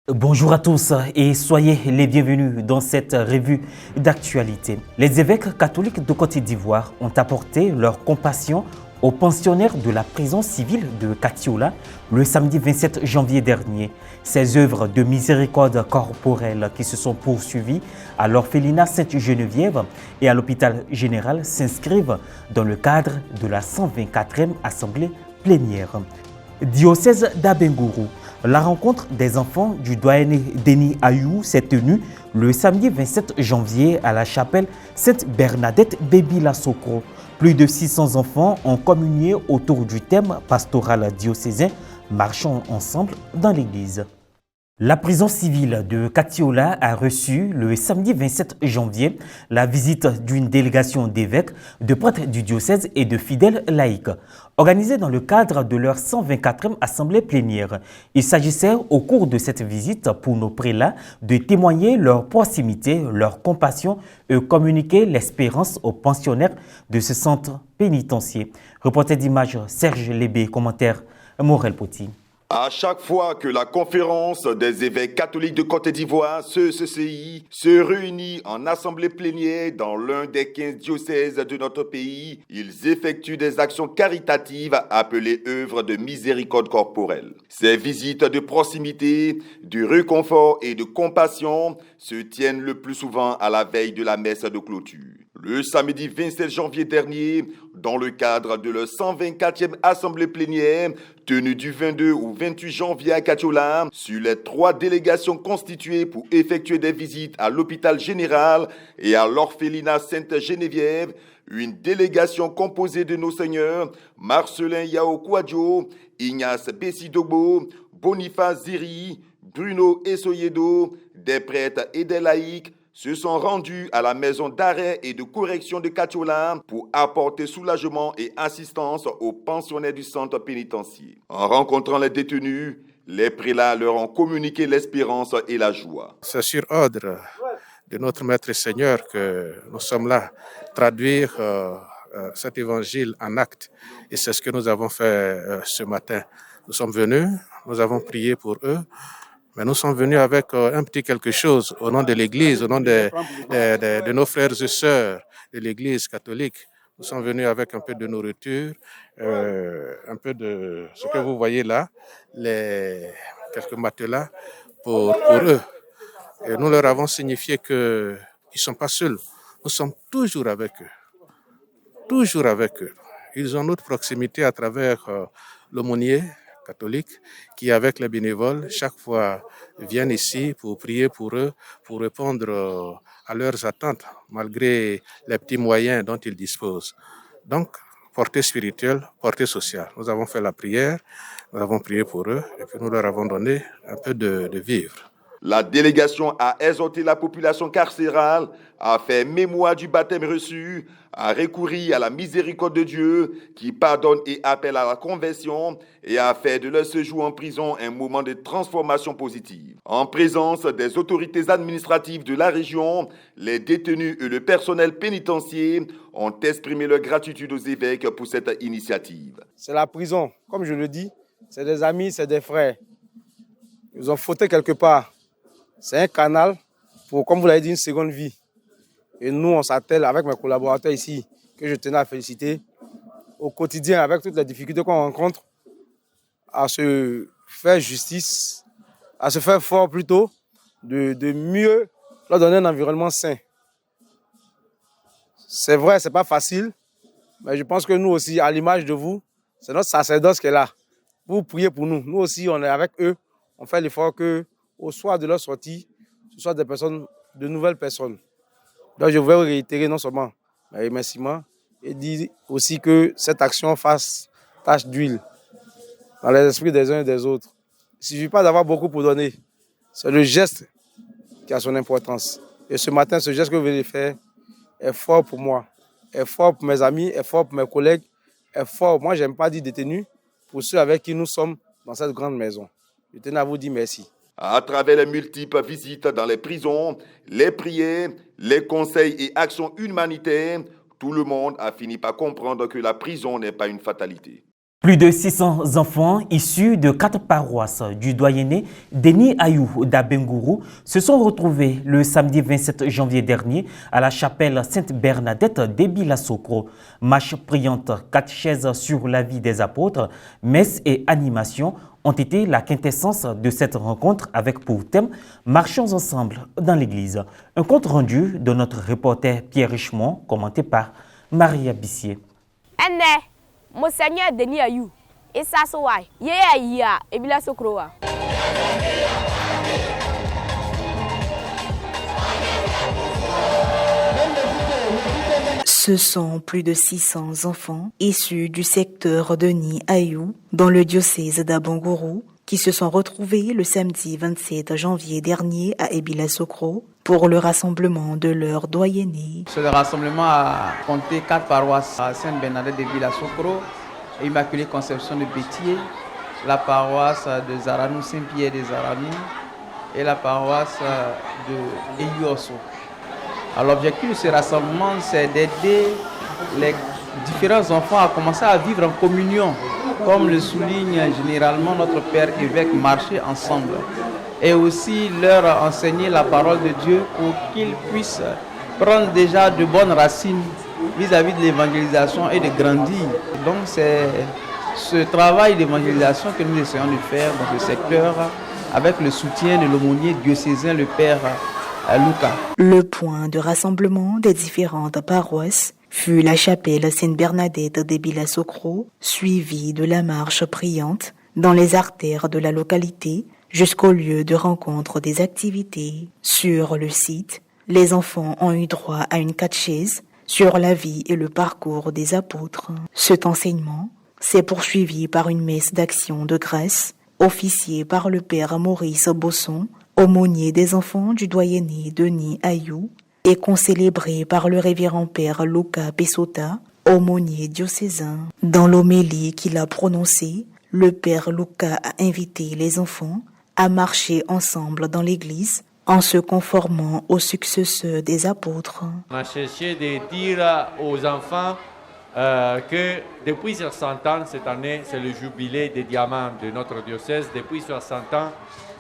Bonjour à tous et soyez les bienvenus dans cette revue d'actualité. Les évêques catholiques de Côte d'Ivoire ont apporté leur compassion aux pensionnaires de la prison civile de Katiola le samedi 27 janvier dernier. Ces œuvres de miséricorde corporelle qui se sont poursuivies à l'orphelinat Sainte-Geneviève et à l'hôpital général s'inscrivent dans le cadre de la 124e assemblée plénière. Diocèse d'Abengourou. La rencontre des enfants du doyen Denis Ayou s'est tenue le samedi 27 janvier à la chapelle Sainte-Bernadette Bébila Sokro. Plus de 600 enfants ont communié autour du thème pastoral diocésain « Marchons ensemble dans l'Église ». La prison civile de Katiola a reçu le samedi 27 janvier la visite d'une délégation d'évêques, de prêtres du diocèse et de fidèles laïcs. Organisée dans le cadre de leur 124e assemblée plénière, il s'agissait au cours de cette visite pour nos prélats de témoigner leur proximité, leur compassion et communiquer l'espérance aux pensionnaires de ce centre pénitentiaire. Reporter d'image Serge Lébé, commentaire Morel Poti. À chaque fois que la conférence des évêques catholiques de Côte d'Ivoire, CECI, se réunit en assemblée plénière dans l'un des 15 diocèses de notre pays, ils effectuent des actions caritatives appelées œuvres de miséricorde corporelle. Ces visites de proximité, de réconfort et de compassion se tiennent le plus souvent à la veille de la messe de clôture. Le samedi 27 janvier dernier, dans le cadre de la 124e assemblée plénière, tenue du 22 au 28 janvier à Katiola, sur les 3 délégations constituées pour effectuer des visites à l'hôpital général et à l'orphelinat Sainte-Geneviève, une délégation composée de nos seigneurs Marcelin Yao Kouadjo, Ignace Bessidogbo, Boniface Ziri, Bruno Essoyedo, des prêtres et des laïcs, se sont rendus à la maison d'arrêt et de correction de Katiola pour apporter soulagement et assistance aux pensionnaires du centre pénitentiaire. En rencontrant les détenus, les prélats leur ont communiqué l'espérance et la joie. C'est sur ordre de notre Maître Seigneur que nous sommes là, traduire cet évangile en actes. Et c'est ce que nous avons fait ce matin. Nous sommes venus, nous avons prié pour eux. Mais nous sommes venus avec un petit quelque chose au nom de l'Église, au nom de nos frères et sœurs de l'Église catholique. Nous sommes venus avec un peu de nourriture, un peu de ce que vous voyez là, quelques matelas pour eux. Et nous leur avons signifié qu'ils ne sont pas seuls. Nous sommes toujours avec eux. Toujours avec eux. Ils ont notre proximité à travers l'aumônier catholiques qui, avec les bénévoles, chaque fois viennent ici pour prier pour eux, pour répondre à leurs attentes, malgré les petits moyens dont ils disposent. Donc, portée spirituelle, portée sociale. Nous avons fait la prière, nous avons prié pour eux, et puis nous leur avons donné un peu de vivre. La délégation a exhorté la population carcérale à faire mémoire du baptême reçu, à recourir à la miséricorde de Dieu qui pardonne et appelle à la conversion et à faire de leur séjour en prison un moment de transformation positive. En présence des autorités administratives de la région, les détenus et le personnel pénitentiaire ont exprimé leur gratitude aux évêques pour cette initiative. C'est la prison, comme je le dis, c'est des amis, c'est des frères. Ils ont fauté quelque part. C'est un canal pour, comme vous l'avez dit, une seconde vie. Et nous, on s'attelle avec mes collaborateurs ici, que je tenais à féliciter, au quotidien, avec toutes les difficultés qu'on rencontre, à se faire justice, à se faire fort plutôt, de mieux leur donner un environnement sain. C'est vrai, ce n'est pas facile, mais je pense que nous aussi, à l'image de vous, c'est notre sacerdoce qui est là. Vous priez pour nous. Nous aussi, on est avec eux. On fait l'effort qu'au soir de leur sortie, ce soit des personnes, de nouvelles personnes. Donc, je voudrais réitérer non seulement mes remerciements et dire aussi que cette action fasse tache d'huile dans les esprits des uns et des autres. Il ne suffit pas d'avoir beaucoup pour donner. C'est le geste qui a son importance. Et ce matin, ce geste que vous venez de faire est fort pour moi, est fort pour mes amis, est fort pour mes collègues, est fort, moi je n'aime pas dire détenus, pour ceux avec qui nous sommes dans cette grande maison. Je tenais à vous dire merci. À travers les multiples visites dans les prisons, les prières, les conseils et actions humanitaires, tout le monde a fini par comprendre que la prison n'est pas une fatalité. Plus de 600 enfants issus de 4 paroisses du doyenné Denis Ayou d'Abengourou se sont retrouvés le samedi 27 janvier dernier à la chapelle Sainte-Bernadette d'Ebila-Sokro. Marche priante, catéchèse sur la vie des apôtres, messe et animation ont été la quintessence de cette rencontre avec pour thème « Marchons ensemble dans l'Église ». Un compte rendu de notre reporter Pierre Richemont, commenté par Maria Bissier. Monseigneur Denis Ayou, et ça se voit. Ebila Sokro. Ce sont plus de 600 enfants issus du secteur Denis Ayou dans le diocèse d'Abengourou qui se sont retrouvés le samedi 27 janvier dernier à Ebila Sokro pour le rassemblement de leurs doyennés. Ce rassemblement a compté 4 paroisses à Sainte-Bernadette d'Ebila Sokro, Immaculée Conception de Bétier, la paroisse de Zaranou, Saint-Pierre des Zaranou et la paroisse de Eyuoso. L'objectif de ce rassemblement, c'est d'aider les différents enfants à commencer à vivre en communion, comme le souligne généralement notre Père évêque, marcher ensemble. Et aussi leur enseigner la parole de Dieu pour qu'ils puissent prendre déjà de bonnes racines vis-à-vis de l'évangélisation et de grandir. Donc c'est ce travail d'évangélisation que nous essayons de faire dans ce secteur avec le soutien de l'aumônier diocésain, le Père Lucas. Le point de rassemblement des différentes paroisses fut la chapelle Sainte-Bernadette d'Ebila Sokro, suivie de la marche priante dans les artères de la localité jusqu'au lieu de rencontre des activités. Sur le site, les enfants ont eu droit à une catéchèse sur la vie et le parcours des apôtres. Cet enseignement s'est poursuivi par une messe d'action de grâce, officiée par le père Maurice Bosson, aumônier des enfants du doyenné Denis Ayou, et concélébrée par le révérend père Lucas Pessota, aumônier diocésain. Dans l'homélie qu'il a prononcée, le père Lucas a invité les enfants à marcher ensemble dans l'église en se conformant aux successeurs des apôtres. On a cherché de dire aux enfants que depuis 60 ans, cette année, c'est le jubilé des diamants de notre diocèse. Depuis 60 ans,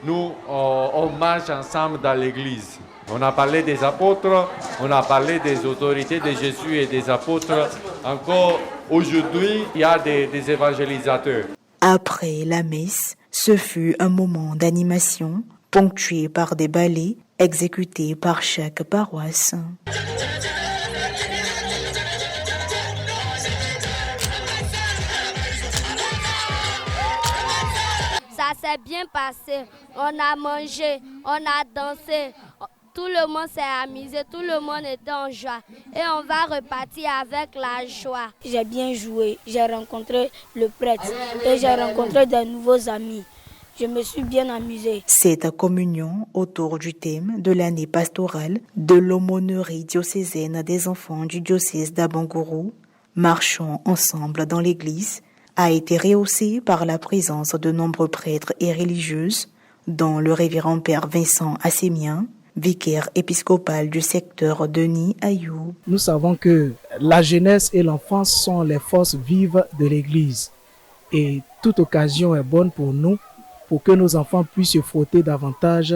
nous, on marche ensemble dans l'église. On a parlé des apôtres, on a parlé des autorités de Jésus et des apôtres. Encore aujourd'hui, il y a des évangélisateurs. Après la messe, ce fut un moment d'animation ponctué par des ballets exécutés par chaque paroisse. Ça s'est bien passé. On a mangé, on a dansé. Tout le monde s'est amusé, tout le monde était en joie. Et on va repartir avec la joie. J'ai bien joué, j'ai rencontré le prêtre et j'ai rencontré de nouveaux amis. Je me suis bien amusée. Cette communion autour du thème de l'année pastorale de l'aumônerie diocésaine des enfants du diocèse d'Abengourou, marchons ensemble dans l'église, a été rehaussée par la présence de nombreux prêtres et religieuses, dont le révérend père Vincent Assémien, vicaire épiscopal du secteur Denis Ayou. Nous savons que la jeunesse et l'enfance sont les forces vives de l'Église. Et toute occasion est bonne pour nous, pour que nos enfants puissent se frotter davantage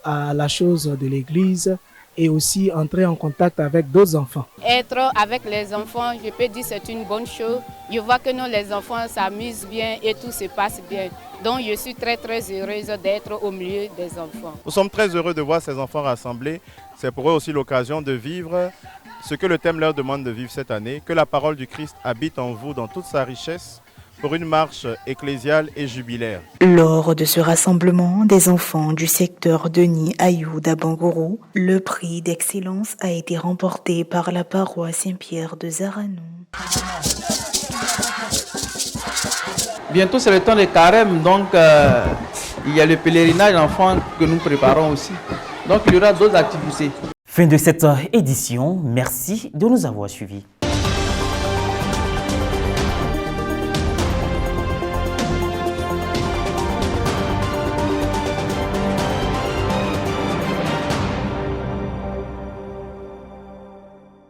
à la chose de l'Église et aussi entrer en contact avec d'autres enfants. Être avec les enfants, je peux dire c'est une bonne chose. Je vois que nous, les enfants, s'amusent bien et tout se passe bien. Donc je suis très heureuse d'être au milieu des enfants. Nous sommes très heureux de voir ces enfants rassemblés. C'est pour eux aussi l'occasion de vivre ce que le thème leur demande de vivre cette année, que la parole du Christ habite en vous dans toute sa richesse, pour une marche ecclésiale et jubilaire. Lors de ce rassemblement des enfants du secteur Denis Ayou d'Abengourou, le prix d'excellence a été remporté par la paroisse Saint-Pierre de Zaranou. Bientôt c'est le temps des carême, donc il y a le pèlerinage d'enfants que nous préparons aussi. Donc il y aura d'autres activités. Fin de cette édition, merci de nous avoir suivis.